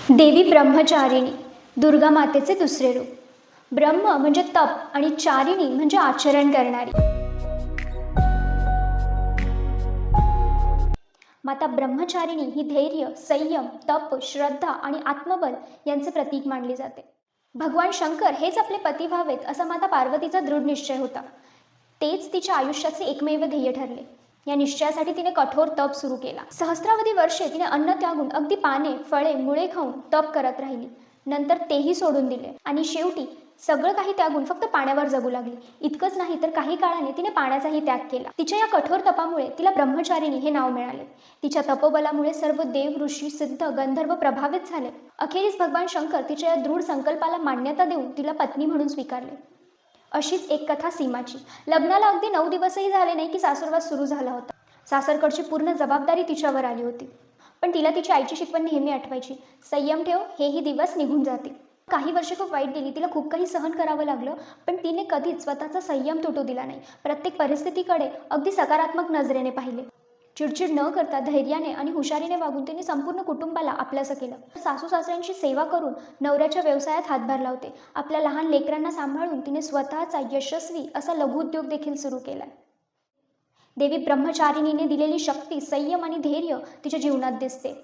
देवी ब्रह्मचारिणी, दुर्गा मातेचे दुसरे रूप. ब्रह्म म्हणजे तप आणि चारिणी म्हणजे आचरण करणारी. माता ब्रह्मचारिणी ही धैर्य, संयम, तप, श्रद्धा आणि आत्मबल यांचे प्रतीक मानली जाते. भगवान शंकर हेच आपले पती व्हावेत असा माता पार्वतीचा दृढ निश्चय होता. तेच तिच्या आयुष्याचे एकमेव ध्येय ठरले. या निश्चयासाठी तिने कठोर तप सुरू केला. सहस्रावधी वर्षे तिने अन्न त्यागून अगदी पाने, फळे, मुळे खाऊन तप करत राहिली. नंतर तेही सोडून दिले आणि शेवटी सगळं काही त्यागून फक्त पाण्यावर जगू लागली. इतकंच नाही तर काही काळाने तिने पाण्याचाही त्याग केला. तिच्या या कठोर तपामुळे तिला ब्रह्मचारिणी हे नाव मिळाले. तिच्या तपोबलामुळे सर्व देव, ऋषी, सिद्ध, गंधर्व प्रभावित झाले. अखेरीस भगवान शंकर तिच्या या दृढ संकल्पाला मान्यता देऊन तिला पत्नी म्हणून स्वीकारले. अशीच एक कथा सीमाची. लग्नाला अगदी 9 दिवसही झाले नाही की सासरवास सुरू झाला होता. सासरकडची पूर्ण जबाबदारी तिच्यावर आली होती. पण तिला तिची आईची शिकवण नेहमी आठवायची. संयम ठेव, हेही दिवस निघून जातील. काही वर्षे खूप वाईट गेली. तिला खूप काही सहन करावं लागलं. पण तिने कधीच स्वतःचा संयम तुटू दिला नाही. प्रत्येक परिस्थितीकडे अगदी सकारात्मक नजरेने पाहिले. चिडचिड न करता धैर्याने आणि हुशारीने वागून तिने संपूर्ण कुटुंबाला आपलंसं केलं. सासू सासऱ्यांची सेवा करून नवऱ्याच्या व्यवसायात हातभार लावते. आपल्या लहान लेकरांना सांभाळून तिने स्वतःचा यशस्वी असा लघुउद्योग देखील सुरू केलाय. देवी ब्रह्मचारिणीने दिलेली शक्ती, संयम आणि धैर्य तिच्या जीवनात दिसते.